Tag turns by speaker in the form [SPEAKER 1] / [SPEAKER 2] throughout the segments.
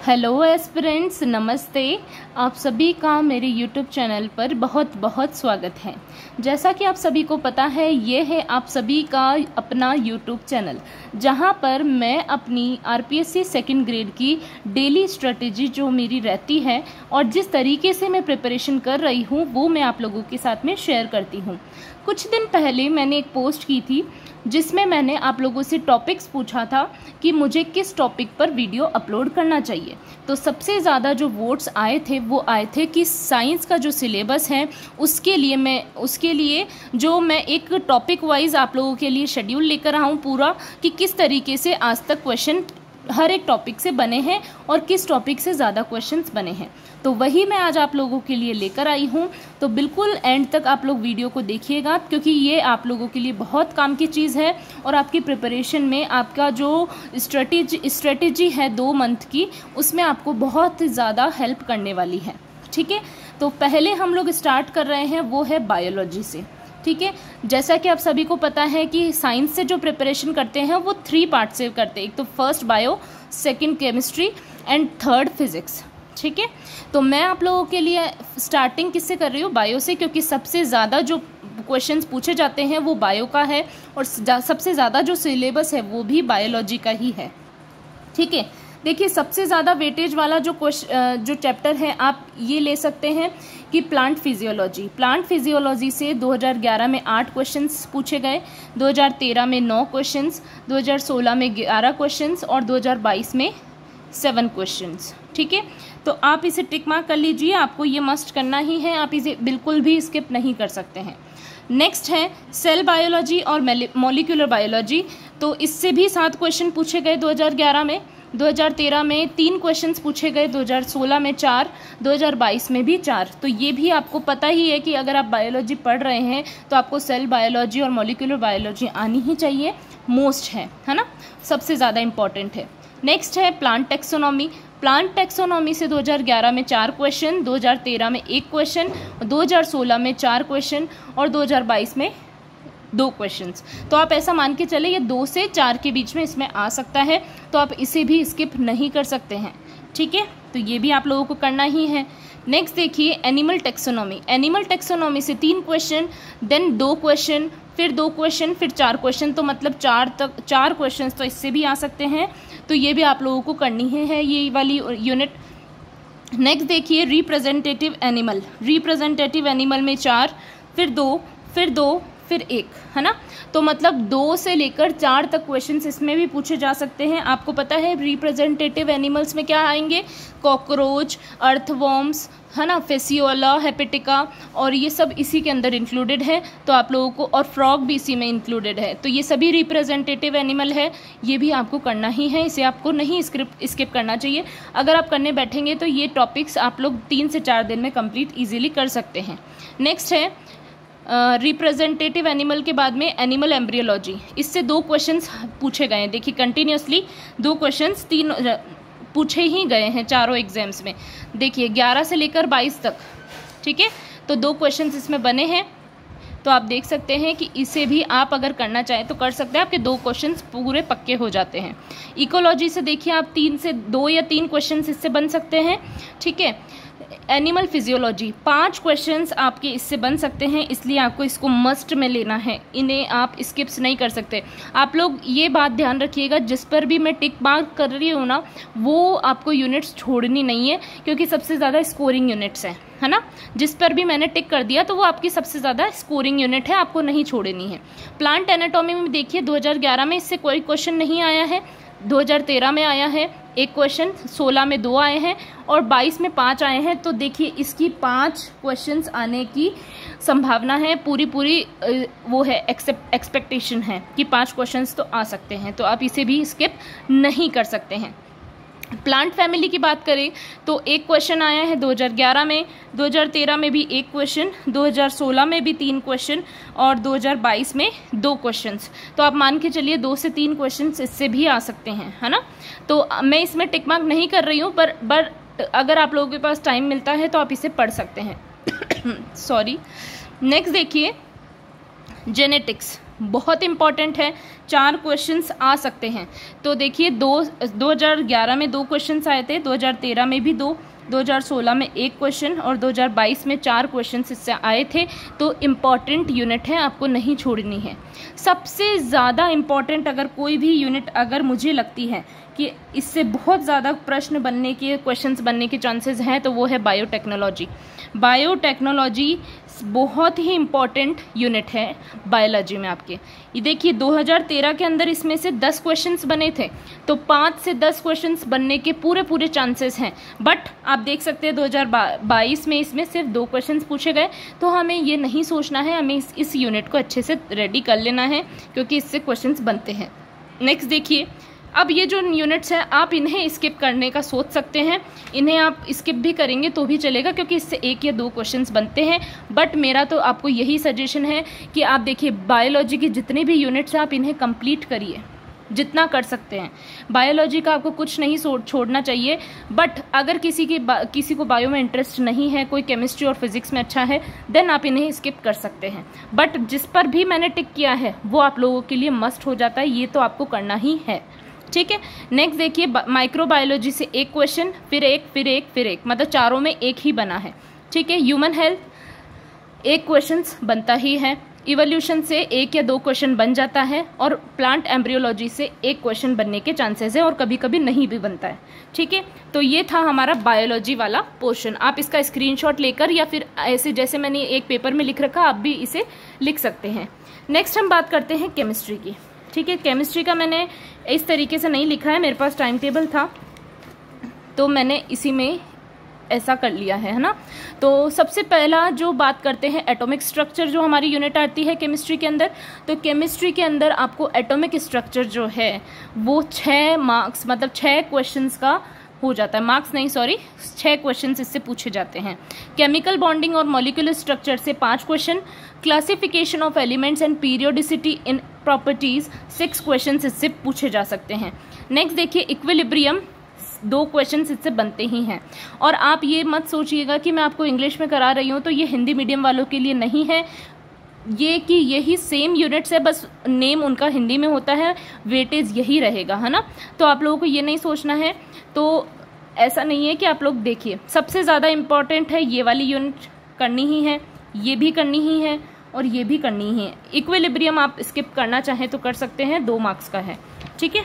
[SPEAKER 1] Hello aspirants, नमस्ते। आप सभी का मेरे यूट्यूब चैनल पर बहुत बहुत स्वागत है। जैसा कि आप सभी को पता है, ये है आप सभी का अपना यूट्यूब चैनल, जहां पर मैं अपनी आरपीएससी सेकंड ग्रेड की डेली स्ट्रेटेजी जो मेरी रहती है और जिस तरीके से मैं प्रिपरेशन कर रही हूं वो मैं आप लोगों के साथ में शेयर करती हूं। कुछ दिन पहले मैंने एक पोस्ट की थी जिसमें मैंने आप लोगों से टॉपिक्स पूछा था कि मुझे किस टॉपिक पर वीडियो अपलोड करना चाहिए। तो सबसे ज़्यादा जो वोट्स आए थे वो आए थे कि साइंस का जो सिलेबस है उसके लिए जो मैं एक टॉपिक वाइज आप लोगों के लिए शेड्यूल लेकर आऊँ पूरा, कि किस तरीके से आज तक क्वेश्चन हर एक टॉपिक से बने हैं और किस टॉपिक से ज़्यादा क्वेश्चंस बने हैं। तो वही मैं आज आप लोगों के लिए लेकर आई हूँ। तो बिल्कुल एंड तक आप लोग वीडियो को देखिएगा, क्योंकि ये आप लोगों के लिए बहुत काम की चीज़ है और आपकी प्रिपरेशन में आपका जो स्ट्रेटेजी है 2 मंथ की, उसमें आपको बहुत ज़्यादा हेल्प करने वाली है। ठीक है, तो पहले हम लोग स्टार्ट कर रहे हैं वो है बायोलॉजी से। ठीक है, जैसा कि आप सभी को पता है कि साइंस से जो प्रिपरेशन करते हैं वो 3 पार्ट से करते हैं। एक तो first bio, second chemistry and third physics. ठीक है, तो मैं आप लोगों के लिए स्टार्टिंग किससे कर रही हूँ? बायो से, क्योंकि सबसे ज़्यादा जो क्वेश्चंस पूछे जाते हैं वो बायो का है और सबसे ज़्यादा जो सिलेबस है वो भी बायोलॉजी का ही है। ठीक है, देखिए सबसे ज़्यादा वेटेज वाला जो चैप्टर है आप ये ले सकते हैं कि प्लांट फिजियोलॉजी से 2011 में 8 क्वेश्चंस पूछे गए, 2013 में 9 क्वेश्चंस, 2016 में 11 क्वेश्चंस और 2022 में 7 क्वेश्चंस। ठीक है, तो आप इसे टिक मार्क कर लीजिए, आपको ये मस्ट करना ही है, आप इसे बिल्कुल भी स्किप नहीं कर सकते हैं। नेक्स्ट है सेल बायोलॉजी और मॉलिक्यूलर बायोलॉजी। तो इससे भी 7 क्वेश्चन पूछे गए 2011 में, 2013 में 3 क्वेश्चंस पूछे गए, 2016 में 4, 2022 में भी 4। तो ये भी आपको पता ही है कि अगर आप बायोलॉजी पढ़ रहे हैं तो आपको सेल बायोलॉजी और मॉलिक्यूलर बायोलॉजी आनी ही चाहिए, मोस्ट है ना, सबसे ज़्यादा इम्पॉर्टेंट है। नेक्स्ट है प्लांट टेक्सोनॉमी से 2011 में 4 क्वेश्चन, 2013 में 1 क्वेश्चन, 2016 में 4 क्वेश्चन और 2022 में 2 क्वेश्चंस। तो आप ऐसा मान के चले ये 2 से 4 के बीच में इसमें आ सकता है, तो आप इसे भी स्किप नहीं कर सकते हैं। ठीक है, तो ये भी आप लोगों को करना ही है। नेक्स्ट देखिए एनिमल टेक्सोनॉमी से 3 क्वेश्चन, देन 2 क्वेश्चन, फिर 2 क्वेश्चन, फिर 4 क्वेश्चन, तो मतलब 4 क्वेश्चन तो इससे भी आ सकते हैं। तो ये भी आप लोगों को करनी है ये वाली यूनिट। नेक्स्ट देखिए रिप्रेजेंटेटिव एनिमल में 4, फिर 2, फिर 1, है ना। तो मतलब 2 से लेकर 4 तक क्वेश्चंस इसमें भी पूछे जा सकते हैं। आपको पता है रिप्रेजेंटेटिव एनिमल्स में क्या आएंगे? कॉकरोच, अर्थवॉर्म्स, है ना, फेसियोला, हेपेटिका, और ये सब इसी के अंदर इंक्लूडेड है। तो आप लोगों को, और फ्रॉग भी इसी में इंक्लूडेड है। तो ये सभी रिप्रेजेंटेटिव एनिमल है, ये भी आपको करना ही है, इसे आपको नहीं स्किप करना चाहिए। अगर आप करने बैठेंगे तो ये टॉपिक्स आप लोग 3 से 4 दिन में कंप्लीट ईजिली कर सकते हैं। नेक्स्ट है रिप्रेजेंटेटिव एनिमल के बाद में एनिमल एम्ब्रियोलॉजी। इससे 2 क्वेश्चंस पूछे गए हैं। देखिए कंटिन्यूसली 2 क्वेश्चंस 3 पूछे ही गए हैं चारों एग्जाम्स में। देखिए 11 से लेकर 22 तक। ठीक है, तो 2 क्वेश्चंस इसमें बने हैं। तो आप देख सकते हैं कि इसे भी आप अगर करना चाहें तो कर सकते हैं, आपके 2 क्वेश्चंस पूरे पक्के हो जाते हैं। इकोलॉजी से देखिए आप 2 या 3 क्वेश्चंस इससे बन सकते हैं। ठीक है, एनिमल फिजियोलॉजी 5 क्वेश्चंस आपके इससे बन सकते हैं, इसलिए आपको इसको मस्ट में लेना है, इन्हें आप स्किप्स नहीं कर सकते। आप लोग ये बात ध्यान रखिएगा, जिस पर भी मैं टिक मार्क कर रही हूँ ना, वो आपको यूनिट्स छोड़नी नहीं है, क्योंकि सबसे ज़्यादा स्कोरिंग यूनिट्स हैं, है ना। जिस पर भी मैंने टिक कर दिया तो वो आपकी सबसे ज़्यादा स्कोरिंग यूनिट है, आपको नहीं छोड़नी है। प्लांट एनाटॉमी में देखिए 2011 में इससे कोई क्वेश्चन नहीं आया है, 2013 में आया है 1 क्वेश्चन, 16 में 2 आए हैं और 22 में 5 आए हैं। तो देखिए इसकी 5 क्वेश्चंस आने की संभावना है, पूरी वो है, एक्सपेक्टेशन है कि 5 क्वेश्चंस तो आ सकते हैं। तो आप इसे भी स्किप नहीं कर सकते हैं। प्लांट फैमिली की बात करें तो 1 क्वेश्चन आया है 2011 में, 2013 में भी 1 क्वेश्चन, 2016 में भी 3 क्वेश्चन और 2022 में 2 क्वेश्चंस। तो आप मान के चलिए 2 से 3 क्वेश्चंस इससे भी आ सकते हैं, है ना। तो मैं इसमें टिक मार्क नहीं कर रही हूँ, पर अगर आप लोगों के पास टाइम मिलता है तो आप इसे पढ़ सकते हैं। सॉरी। नेक्स्ट देखिए जेनेटिक्स। बहुत इंपॉर्टेंट है, 4 क्वेश्चंस आ सकते हैं। तो देखिए 2011 में 2 क्वेश्चंस आए थे, 2013 में भी 2, 2016 में 1 क्वेश्चन और 2022 में 4 क्वेश्चंस इससे आए थे। तो इम्पॉर्टेंट यूनिट है, आपको नहीं छोड़नी है। सबसे ज़्यादा इम्पॉर्टेंट अगर कोई भी यूनिट अगर मुझे लगती है कि इससे बहुत ज़्यादा प्रश्न बनने के, क्वेश्चंस बनने के चांसेस हैं, तो वो है बायोटेक्नोलॉजी। बायोटेक्नोलॉजी बहुत ही इम्पॉर्टेंट यूनिट है बायोलॉजी में आपके। ये देखिए 2013 के अंदर इसमें से 10 क्वेश्चंस बने थे, तो 5 से 10 क्वेश्चंस बनने के पूरे चांसेस हैं। बट आप देख सकते हैं 2022 में इसमें सिर्फ 2 क्वेश्चंस पूछे गए। तो हमें ये नहीं सोचना है, हमें इस यूनिट को अच्छे से रेडी कर लेना है, क्योंकि इससे क्वेश्चंस बनते हैं। नेक्स्ट देखिए, अब ये जो यूनिट्स हैं आप इन्हें स्किप करने का सोच सकते हैं, इन्हें आप स्किप भी करेंगे तो भी चलेगा, क्योंकि इससे 1 या 2 क्वेश्चंस बनते हैं। बट मेरा तो आपको यही सजेशन है कि आप देखिए बायोलॉजी की जितने भी यूनिट्स हैं आप इन्हें कंप्लीट करिए जितना कर सकते हैं। बायोलॉजी का आपको कुछ नहीं छोड़ना चाहिए। बट अगर किसी को बायो में इंटरेस्ट नहीं है, कोई केमिस्ट्री और फिजिक्स में अच्छा है, देन आप इन्हें स्किप कर सकते हैं। बट जिस पर भी मैंने टिक किया है वो आप लोगों के लिए मस्ट हो जाता है, ये तो आपको करना ही है, ठीक है। नेक्स्ट देखिए, माइक्रोबायोलॉजी से 1 क्वेश्चन, फिर एक, मतलब चारों में 1 ही बना है, ठीक है। ह्यूमन हेल्थ 1 क्वेश्चन बनता ही है। इवोल्यूशन से 1 या 2 क्वेश्चन बन जाता है, और प्लांट एम्ब्रियोलॉजी से 1 क्वेश्चन बनने के चांसेस है, और कभी कभी नहीं भी बनता है, ठीक है। तो ये था हमारा बायोलॉजी वाला पोर्शन। आप इसका स्क्रीनशॉट लेकर या फिर ऐसे जैसे मैंने एक पेपर में लिख रखा आप भी इसे लिख सकते हैं। नेक्स्ट हम बात करते हैं केमिस्ट्री की, ठीक है। केमिस्ट्री का मैंने इस तरीके से नहीं लिखा है, मेरे पास टाइम टेबल था तो मैंने इसी में ऐसा कर लिया है ना। तो सबसे पहला जो बात करते हैं एटॉमिक स्ट्रक्चर, जो हमारी यूनिट आती है केमिस्ट्री के अंदर। तो केमिस्ट्री के अंदर आपको एटॉमिक स्ट्रक्चर जो है वो 6 मार्क्स, मतलब 6 क्वेश्चंस का हो जाता है, मार्क्स नहीं सॉरी, 6 क्वेश्चंस इससे पूछे जाते हैं। केमिकल बॉन्डिंग और मॉलिक्यूलर स्ट्रक्चर से 5 question. Classification of elements and periodicity in properties 6 questions इससे पूछे जा सकते हैं। नेक्स्ट देखिए, इक्विलिब्रियम 2 क्वेश्चंस इससे बनते ही हैं। और आप ये मत सोचिएगा कि मैं आपको इंग्लिश में करा रही हूँ तो ये हिंदी मीडियम वालों के लिए नहीं है, ये कि यही सेम यूनिट्स है, बस नेम उनका हिंदी में होता है, वेटेज यही रहेगा, है ना। तो आप लोगों को ये नहीं सोचना है। तो ऐसा नहीं है कि आप लोग देखिए, सबसे ज़्यादा इम्पॉर्टेंट है ये वाली यूनिट करनी ही है, ये भी करनी ही है, और ये भी करनी ही है। इक्विलिब्रियम आप स्किप करना चाहें तो कर सकते हैं, 2 मार्क्स का है, ठीक है।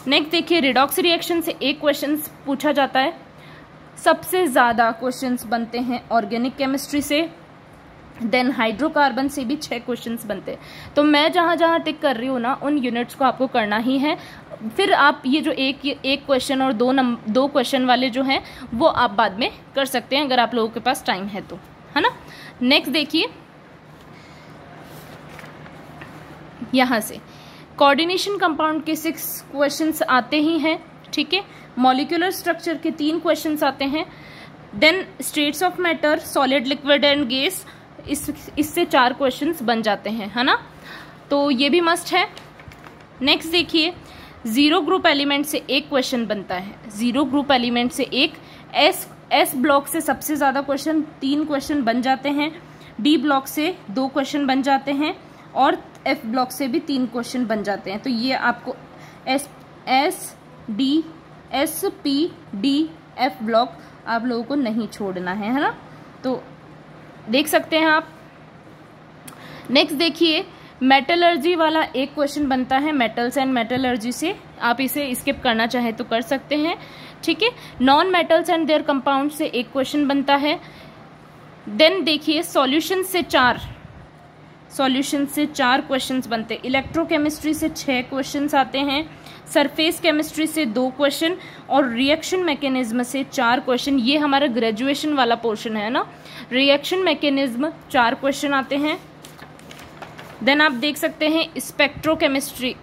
[SPEAKER 1] नेक्स्ट देखिए, रिडॉक्स रिएक्शन से 1 क्वेश्चन पूछा जाता है। सबसे ज़्यादा क्वेश्चंस बनते हैं ऑर्गेनिक केमिस्ट्री से, देन हाइड्रोकार्बन से भी 6 क्वेश्चंस बनते हैं। तो मैं जहाँ जहाँ टिक कर रही हूँ ना, उन यूनिट्स को आपको करना ही है। फिर आप ये जो एक क्वेश्चन और 2 क्वेश्चन वाले जो हैं वो आप बाद में कर सकते हैं, अगर आप लोगों के पास टाइम है तो, है ना। नेक्स्ट देखिए, यहाँ से कोऑर्डिनेशन कंपाउंड के 6 क्वेश्चंस आते ही हैं, ठीक है। मॉलिक्यूलर स्ट्रक्चर के 3 क्वेश्चंस आते हैं। Then states of matter, solid, liquid and gas, इससे 4 क्वेश्चंस बन जाते हैं, है ना। तो ये भी मस्ट है। नेक्स्ट देखिए, 0 ग्रुप एलिमेंट से 1 क्वेश्चन बनता है। 0 ग्रुप एलिमेंट से 1, एस ब्लॉक से सबसे ज्यादा क्वेश्चन 3 क्वेश्चन बन जाते हैं। डी ब्लॉक से 2 क्वेश्चन बन जाते हैं, और एफ ब्लॉक से भी 3 क्वेश्चन बन जाते हैं। तो ये आपको S P D F block आप लोगों को नहीं छोड़ना है ना। तो देख सकते हैं आप। नेक्स्ट देखिए, मेटलर्जी वाला 1 क्वेश्चन बनता है, मेटल्स एंड मेटलर्जी से, आप इसे स्किप करना चाहे तो कर सकते हैं, ठीक है। Non metals and there compound से 1 क्वेश्चन बनता है। देन देखिए, सॉल्यूशन से 4 क्वेश्चंस बनते हैं। इलेक्ट्रोकेमिस्ट्री से 6 क्वेश्चंस आते हैं। सरफेस केमिस्ट्री से 2 क्वेश्चन, और रिएक्शन मैकेनिज्म से 4 क्वेश्चन। ये हमारा ग्रेजुएशन वाला पोर्शन है ना। रिएक्शन मैकेनिज्म 4 क्वेश्चन आते हैं। देन आप देख सकते हैं स्पेक्ट्रोकेमिस्ट्री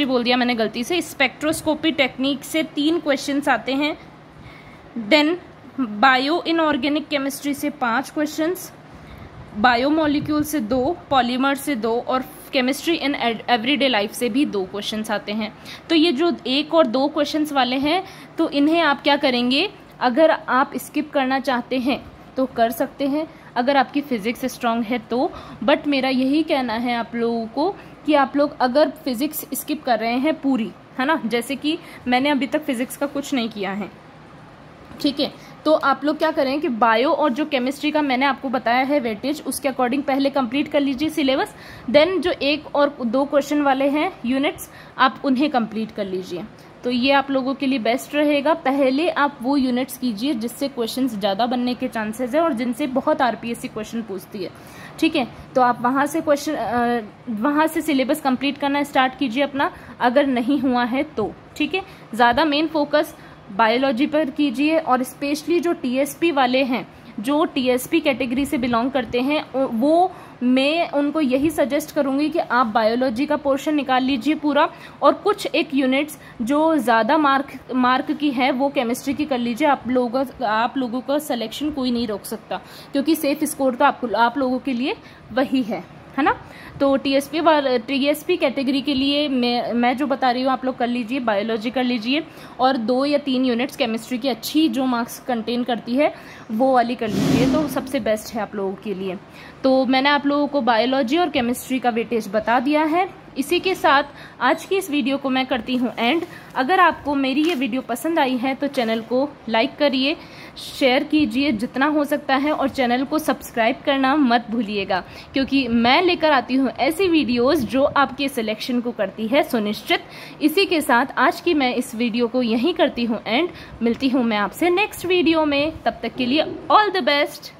[SPEAKER 1] बोल दिया मैंने गलती से, स्पेक्ट्रोस्कोपी टेक्निक से 3 क्वेश्चंस आते हैं। देन बायो इनऑर्गेनिक केमिस्ट्री से 5 क्वेश्चंस, बायोमोलिक्यूल से 2, पॉलीमर से 2, और केमिस्ट्री इन एवरीडे लाइफ से भी 2 क्वेश्चंस आते हैं। तो ये जो 1 और 2 क्वेश्चंस वाले हैं, तो इन्हें आप क्या करेंगे, अगर आप स्किप करना चाहते हैं तो कर सकते हैं, अगर आपकी फिज़िक्स स्ट्रांग है तो। बट मेरा यही कहना है आप लोगों को कि आप लोग अगर फिज़िक्स स्किप कर रहे हैं पूरी, है ना, जैसे कि मैंने अभी तक फिज़िक्स का कुछ नहीं किया है, ठीक है, तो आप लोग क्या करें कि बायो और जो केमिस्ट्री का मैंने आपको बताया है वेटेज, उसके अकॉर्डिंग पहले कंप्लीट कर लीजिए सिलेबस। देन जो 1 और 2 क्वेश्चन वाले हैं यूनिट्स, आप उन्हें कंप्लीट कर लीजिए। तो ये आप लोगों के लिए बेस्ट रहेगा। पहले आप वो यूनिट्स कीजिए जिससे क्वेश्चंस ज़्यादा बनने के चांसेस है और जिनसे बहुत आरपीएससी क्वेश्चन पूछती है, ठीक है। तो आप वहाँ से सिलेबस कंप्लीट करना स्टार्ट कीजिए अपना, अगर नहीं हुआ है तो, ठीक है। ज़्यादा मेन फोकस बायोलॉजी पर कीजिए और स्पेशली जो टीएसपी वाले हैं, जो टीएसपी कैटेगरी से बिलोंग करते हैं, वो मैं उनको यही सजेस्ट करूंगी कि आप बायोलॉजी का पोर्शन निकाल लीजिए पूरा, और कुछ एक यूनिट्स जो ज़्यादा मार्क की है वो केमिस्ट्री की कर लीजिए। आप लोगों का सिलेक्शन कोई नहीं रोक सकता, क्योंकि सेफ स्कोर तो आप लोगों के लिए वही है ना। तो टीएसपी कैटेगरी के लिए मैं जो बता रही हूँ आप लोग कर लीजिए, बायोलॉजी कर लीजिए, और 2 या 3 यूनिट्स केमिस्ट्री की अच्छी जो मार्क्स कंटेन करती है वो वाली कर लीजिए, तो सबसे बेस्ट है आप लोगों के लिए। तो मैंने आप लोगों को बायोलॉजी और केमिस्ट्री का वेटेज बता दिया है। इसी के साथ आज की इस वीडियो को मैं करती हूँ एंड। अगर आपको मेरी ये वीडियो पसंद आई है तो चैनल को लाइक करिए, शेयर कीजिए जितना हो सकता है, और चैनल को सब्सक्राइब करना मत भूलिएगा, क्योंकि मैं लेकर आती हूँ ऐसी वीडियोस जो आपके सिलेक्शन को करती है सुनिश्चित। इसी के साथ आज की मैं इस वीडियो को यहीं करती हूँ एंड। मिलती हूँ मैं आपसे नेक्स्ट वीडियो में, तब तक के लिए ऑल द बेस्ट।